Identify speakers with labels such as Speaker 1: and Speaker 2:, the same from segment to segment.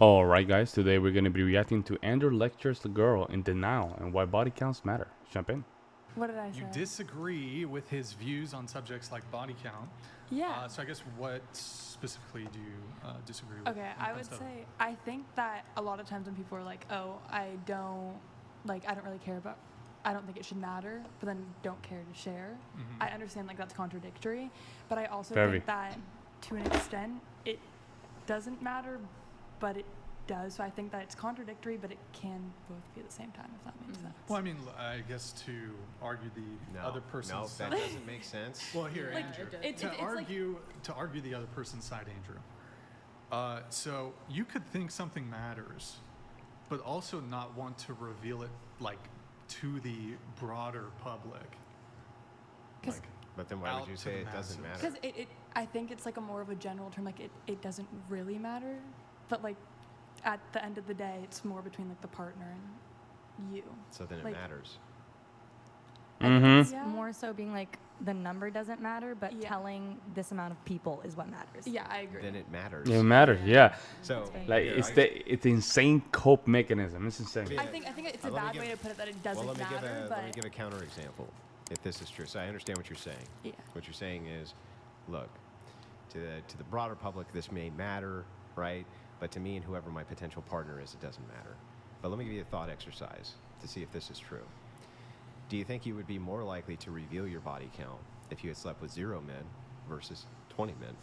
Speaker 1: Alright, guys, today we're going to be reacting to Andrew lectures the girl in denial and why body counts matter. Jump in.
Speaker 2: What did I say?
Speaker 3: You disagree with his views on subjects like body count.
Speaker 2: Yeah.
Speaker 3: So I guess what specifically do you disagree with?
Speaker 2: Okay,
Speaker 3: when it
Speaker 2: I
Speaker 3: comes
Speaker 2: would
Speaker 3: to-
Speaker 2: say I think that a lot of times when people are like, "Oh, I don't really care about, I don't think it should matter," but then don't care to share.
Speaker 3: Mhm.
Speaker 2: I understand that's contradictory, but I also
Speaker 1: Very.
Speaker 2: think that to an extent it doesn't matter, but it does. So I think that it's contradictory, but it can both be at the same time, if that makes sense.
Speaker 3: Well, I mean, I guess to argue the other person's
Speaker 4: No,
Speaker 3: side.
Speaker 4: that doesn't make sense.
Speaker 3: Well, here,
Speaker 2: Like,
Speaker 3: Andrew.
Speaker 2: it's like-
Speaker 3: To argue the other person's side, Andrew. So you could think something matters, but also not want to reveal it to the broader public.
Speaker 2: 'Cause-
Speaker 4: But then why
Speaker 3: out
Speaker 4: would you
Speaker 3: to
Speaker 4: say
Speaker 3: the
Speaker 4: it doesn't
Speaker 3: masses.
Speaker 4: matter?
Speaker 2: Because I think it's like a more of a general term, like it doesn't really matter, but like at the end of the day, it's more between like the partner and you.
Speaker 4: So then it
Speaker 2: like-
Speaker 4: matters.
Speaker 5: I think
Speaker 1: Mhm.
Speaker 5: it's
Speaker 2: Yeah.
Speaker 5: more so being like the number doesn't matter, but
Speaker 2: Yeah.
Speaker 5: telling this amount of people is what matters.
Speaker 2: Yeah, I agree.
Speaker 4: Then it matters.
Speaker 1: It matters, yeah.
Speaker 4: So
Speaker 5: That's right.
Speaker 1: Like,
Speaker 4: here,
Speaker 1: it's the insane cope mechanism. It's insane.
Speaker 4: Yeah.
Speaker 2: I think it's a
Speaker 4: Let me
Speaker 2: bad
Speaker 4: give-
Speaker 2: way to put it that it doesn't
Speaker 4: well, let me
Speaker 2: matter,
Speaker 4: give a
Speaker 2: but
Speaker 4: let me give a counter example. If this is true, so I understand what you're saying.
Speaker 2: yeah.
Speaker 4: What you're saying is, look, to the broader public, this may matter, right? But to me and whoever my potential partner is, it doesn't matter. But let me give you a thought exercise to see if this is true. Do you think you would be more likely to reveal your body count if you had slept with 0 men versus 20 men?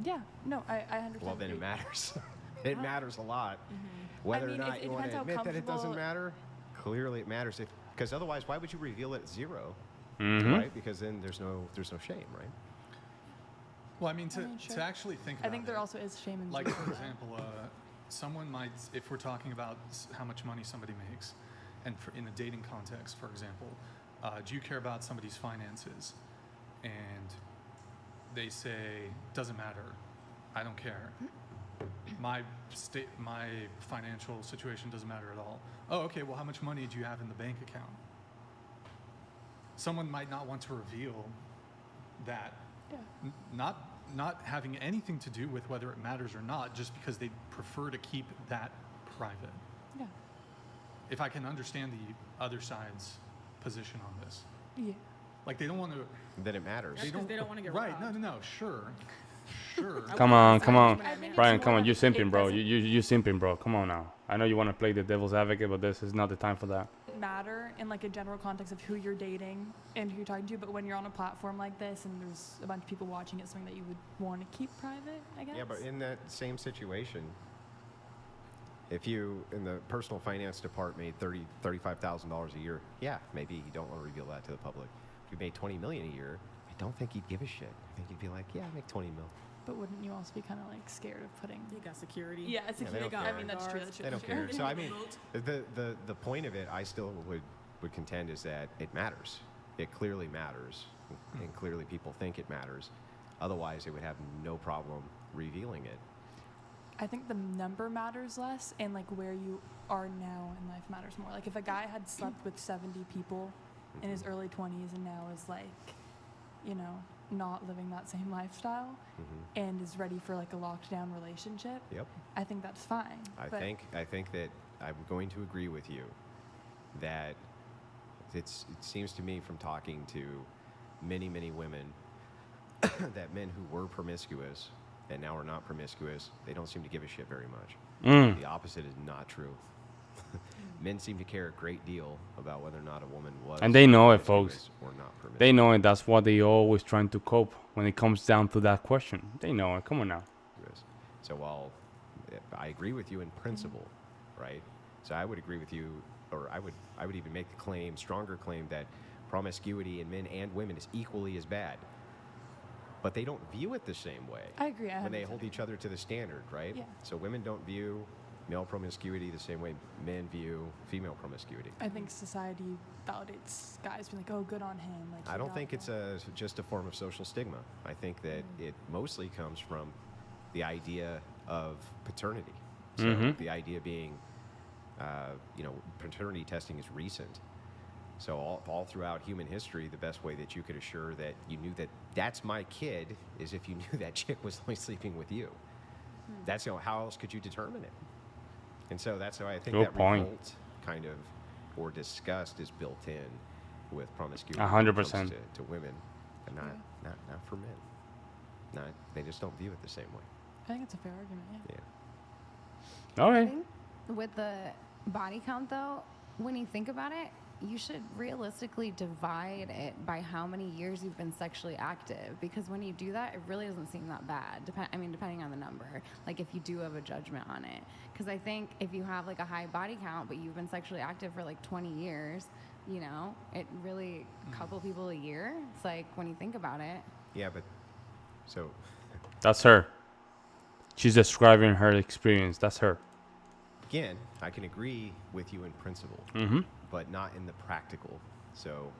Speaker 2: Yeah, no, I 100%.
Speaker 4: Well, then it
Speaker 2: agree.
Speaker 4: matters. It matters a lot.
Speaker 2: I
Speaker 4: Whether
Speaker 2: mean,
Speaker 4: or not
Speaker 2: it
Speaker 4: you want
Speaker 2: depends
Speaker 4: to
Speaker 2: how
Speaker 4: admit that it doesn't
Speaker 2: comfortable-
Speaker 4: matter, clearly it matters. Because otherwise, why would you reveal it at 0?
Speaker 1: Mm-hmm.
Speaker 4: Right? Because then there's no shame, right?
Speaker 3: Well, I mean,
Speaker 2: I mean, sure.
Speaker 3: to actually think about
Speaker 2: I think there
Speaker 3: it,
Speaker 2: also is shame in
Speaker 3: like
Speaker 2: zero.
Speaker 3: for example, someone might, if we're talking about how much money somebody makes, and in a dating context, for example, do you care about somebody's finances? And they say, doesn't matter, I don't care. My financial situation doesn't matter at all. Oh, okay. Well, how much money do you have in the bank account? Someone might not want to reveal that.
Speaker 2: Yeah.
Speaker 3: Not having anything to do with whether it matters or not, just because they prefer to keep that private.
Speaker 2: Yeah.
Speaker 3: If I can understand the other side's position on this,
Speaker 2: Yeah.
Speaker 3: like they don't want to.
Speaker 4: Then it matters.
Speaker 3: They don't
Speaker 6: want to get
Speaker 3: right.
Speaker 6: robbed.
Speaker 3: No. Sure. Sure.
Speaker 1: Come on, come on.
Speaker 2: I think it's
Speaker 1: Brian,
Speaker 2: more
Speaker 1: come on.
Speaker 2: that
Speaker 1: You
Speaker 2: it
Speaker 1: simping, bro.
Speaker 2: doesn't
Speaker 1: You simping, bro. Come on now. I know you want to play the devil's advocate, but this is not the time for that.
Speaker 2: matter in like a general context of who you're dating and who you're talking to, but when you're on a platform like this and there's a bunch of people watching, it's something that you would want to keep private, I guess.
Speaker 4: Yeah, but in that same situation, if you in the personal finance department made $35,000 a year, yeah, maybe you don't want to reveal that to the public. If you made $20 million a year, I don't think you'd give a shit. I think you'd be like, yeah, I make 20 mil.
Speaker 2: But wouldn't you also be kind of like scared of putting?
Speaker 6: You got security.
Speaker 2: Yeah, it's
Speaker 4: Yeah, they don't
Speaker 2: I
Speaker 4: care.
Speaker 2: mean, that's true. That's true.
Speaker 4: They don't
Speaker 2: that's true.
Speaker 4: care. So I mean, the point of it, I still would contend is that it matters. It clearly matters, and clearly people think it matters. Otherwise, they would have no problem revealing it.
Speaker 2: I think the number matters less, and like where you are now in life matters more. Like if a guy had slept with 70 people in his early 20s and now is like, you know, not living that same lifestyle
Speaker 4: Mhm.
Speaker 2: and is ready for like a locked down relationship,
Speaker 4: Yep.
Speaker 2: I think that's fine.
Speaker 4: I
Speaker 2: But
Speaker 4: think that I'm going to agree with you that it seems to me from talking to many women that men who were promiscuous and now are not promiscuous, they don't seem to give a shit very much.
Speaker 1: Mm.
Speaker 4: The opposite is not true. Men seem to care a great deal about whether or not a woman was
Speaker 1: And they know it,
Speaker 4: promiscuous
Speaker 1: folks.
Speaker 4: or not promiscuous.
Speaker 1: They know it. That's what they always trying to cope when it comes down to that question. They know it. Come on now.
Speaker 4: So while I agree with you in principle, right? So I would agree with you, or I would even make the claim, stronger claim, that promiscuity in men and women is equally as bad. But they don't view it the same way
Speaker 2: I agree.
Speaker 4: when they
Speaker 2: 100%
Speaker 4: hold
Speaker 2: agree.
Speaker 4: each other to the standard, right?
Speaker 2: Yeah.
Speaker 4: So women don't view male promiscuity the same way men view female promiscuity.
Speaker 2: I think society validates guys being like, oh, good on him. Like,
Speaker 4: I
Speaker 2: he
Speaker 4: don't
Speaker 2: got
Speaker 4: think it's
Speaker 2: that.
Speaker 4: just a form of social stigma. I think that it mostly comes from the idea of paternity. So
Speaker 1: Mhm.
Speaker 4: the idea being, paternity testing is recent. So all throughout human history, the best way that you could assure that you knew that that's my kid is if you knew that chick was only sleeping with you. That's, how else could you determine it? And so that's why I think
Speaker 1: Good
Speaker 4: that
Speaker 1: point.
Speaker 4: revolt kind of, or disgust is built in with promiscuity.
Speaker 1: 100%.
Speaker 4: When it comes to women, but not for men. They just don't view it the same way.
Speaker 2: I think it's a fair argument. Yeah.
Speaker 4: Yeah.
Speaker 1: All
Speaker 6: I
Speaker 1: right.
Speaker 6: think with the body count, though, when you think about it, you should realistically divide it by how many years you've been sexually active. Because when you do that, it really doesn't seem that bad. Depending on the number. Like if you do have a judgment on it. Because I think if you have like a high body count, but you've been sexually active for like 20 years, it really, a couple people a year. It's like when you think about it.
Speaker 4: Yeah, but so
Speaker 1: That's her. She's describing her experience. That's her.
Speaker 4: again, I can agree with you in principle,
Speaker 1: Mm-hmm.
Speaker 4: but not in the practical. So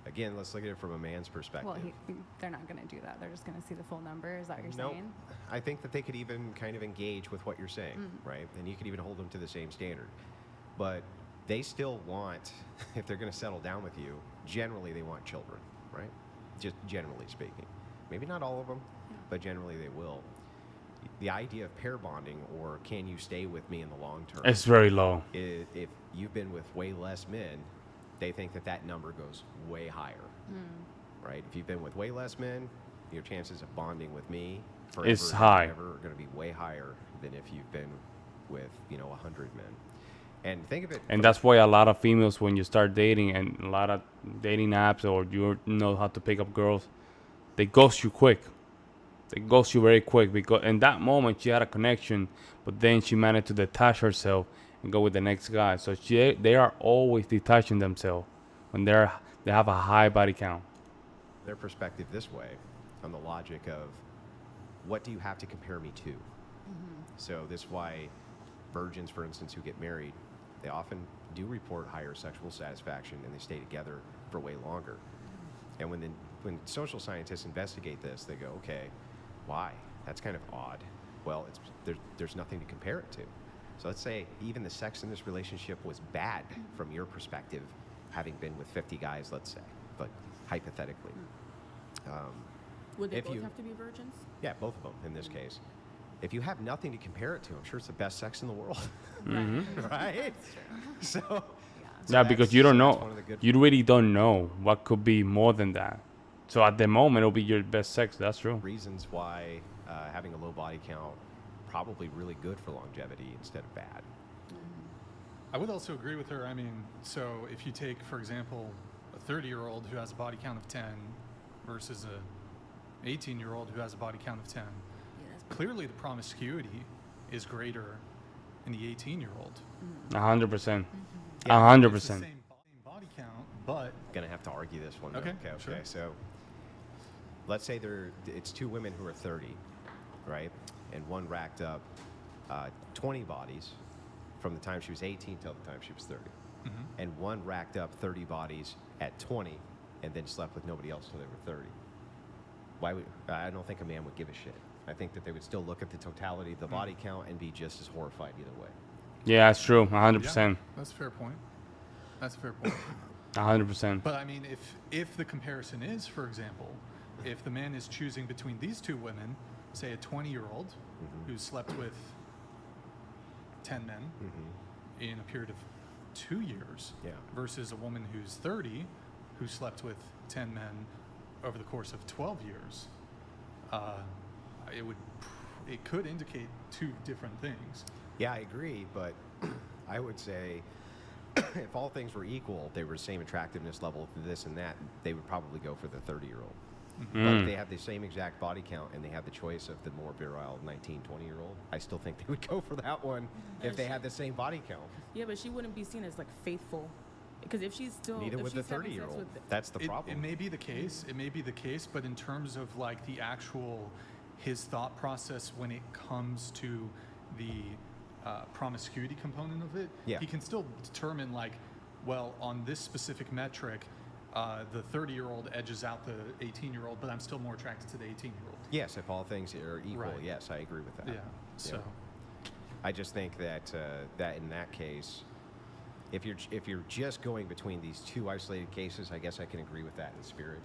Speaker 4: again, let's look at it from a man's perspective.
Speaker 6: Well, they're not going to do that. They're just going to see the full number. Is that what you're
Speaker 4: Nope.
Speaker 6: saying?
Speaker 4: I think that they could even kind of engage with what you're saying, right? And you could even hold them to the same standard. But they still want, if they're going to settle down with you, generally they want children, right? Just generally speaking. Maybe not all of them, but generally they will. The idea of pair bonding, or can you stay with me in the long term,
Speaker 1: It's very low.
Speaker 4: if you've been with way less men, they think that number goes way higher, right? If you've been with way less men, your chances of bonding with me forever
Speaker 1: It's
Speaker 4: and
Speaker 1: high.
Speaker 4: ever are going to be way higher than if you've been with 100 men. And think of it.
Speaker 1: And that's why a lot of females, when you start dating and a lot of dating apps, or you know how to pick up girls, they ghost you quick. They ghost you very quick, because in that moment she had a connection, but then she managed to detach herself and go with the next guy. So they are always detaching themselves when they have a high body count.
Speaker 4: their perspective this way, on the logic of what do you have to compare me to? So this is why virgins, for instance, who get married, they often do report higher sexual satisfaction, and they stay together for way longer. And when social scientists investigate this, they go, okay, why? That's kind of odd. Well, there's nothing to compare it to. So let's say even the sex in this relationship was bad from your perspective, having been with 50 guys, let's say, but hypothetically.
Speaker 7: Would they
Speaker 4: if
Speaker 7: both
Speaker 4: you-
Speaker 7: have to be virgins?
Speaker 4: Yeah, both of them in this case. If you have nothing to compare it to, I'm sure it's the best sex in the world, right? So
Speaker 1: Yeah, because you don't
Speaker 4: that's
Speaker 1: know.
Speaker 4: one of the good-
Speaker 1: You really don't know what could be more than that. So at the moment, it'll be your best sex. That's true.
Speaker 4: reasons why having a low body count probably really good for longevity instead of bad.
Speaker 3: I would also agree with her. I mean, so if you take, for example, a 30-year-old who has a body count of 10 versus a 18-year-old who has a body count of 10, clearly the promiscuity is greater in the 18-year-old.
Speaker 1: 100%.
Speaker 3: It's the
Speaker 1: 100%.
Speaker 3: same body count, but
Speaker 4: Gonna have to argue this one. Though.
Speaker 3: Okay,
Speaker 4: Okay.
Speaker 3: sure.
Speaker 4: So let's say it's two women who are 30, right? And one racked up 20 bodies from the time she was 18 till the time she was 30. And one racked up 30 bodies at 20 and then slept with nobody else till they were 30. I don't think a man would give a shit. I think that they would still look at the totality of the body count and be just as horrified either way.
Speaker 1: Yeah, that's true.
Speaker 3: yeah,
Speaker 1: 100%.
Speaker 3: that's a fair point. That's a fair point.
Speaker 1: 100%.
Speaker 3: But I mean, if the comparison is, for example, if the man is choosing between these two women, say a 20-year-old who slept with 10 men in a period of 2 years,
Speaker 4: Yeah.
Speaker 3: versus a woman who's 30 who slept with 10 men over the course of 12 years, it could indicate two different things.
Speaker 4: Yeah, I agree, but I would say if all things were equal, they were the same attractiveness level, this and that, they would probably go for the 30-year-old. But if they have the same exact body count and they have the choice of the more virile 19, 20-year-old, I still think they would go for that one if they had the same body count.
Speaker 7: Yeah, but she wouldn't be seen as like faithful, because if she's still
Speaker 4: Neither
Speaker 7: if
Speaker 4: would the
Speaker 7: she's having sex
Speaker 4: 30-year-old.
Speaker 7: with
Speaker 4: That's the
Speaker 3: It
Speaker 4: problem.
Speaker 3: may be the case. It may be the case, but in terms of like the actual, his thought process when it comes to the promiscuity component of it,
Speaker 4: Yeah.
Speaker 3: he can still determine like, well, on this specific metric, the 30-year-old edges out the 18-year-old, but I'm still more attracted to the 18-year-old.
Speaker 4: Yes, if all things are equal,
Speaker 3: Right.
Speaker 4: yes, I agree with that.
Speaker 3: Yeah. So,
Speaker 4: I just think that that in that case, if you're just going between these two isolated cases, I guess I can agree with that in spirit.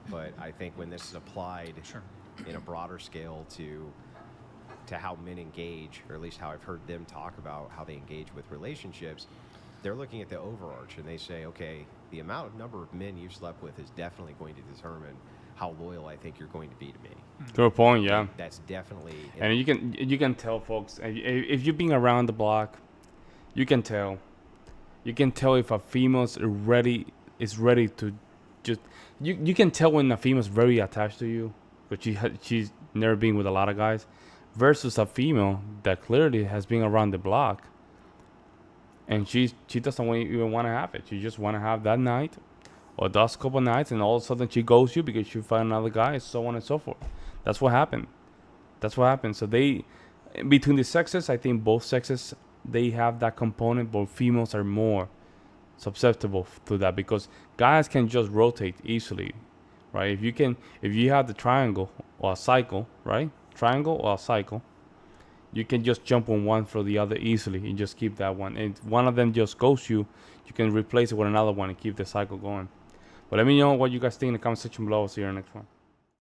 Speaker 4: But I think when this is applied
Speaker 3: sure.
Speaker 4: in a broader scale to to how men engage, or at least how I've heard them talk about how they engage with relationships, they're looking at the overarch and they say, okay, the number of men you've slept with is definitely going to determine how loyal I think you're going to be to me.
Speaker 1: Good point. Yeah.
Speaker 4: That's definitely.
Speaker 1: And you can tell, folks, if you've been around the block, you can tell. You can tell if a female's ready to just. You can tell when a female's very attached to you, but she's never been with a lot of guys, versus a female that clearly has been around the block, and she doesn't even want to have it. She just want to have that night, or those couple nights, and all of a sudden she goes you because she found another guy, so on and so forth. That's what happened. So between the sexes, I think both sexes, they have that component, but females are more susceptible to that because guys can just rotate easily, right? If you have the triangle or a cycle, right? Triangle or a cycle, you can just jump on one for the other easily and just keep that one. And if one of them just goes you can replace it with another one and keep the cycle going. But let me know what you guys think in the comment section below. See you in the next one.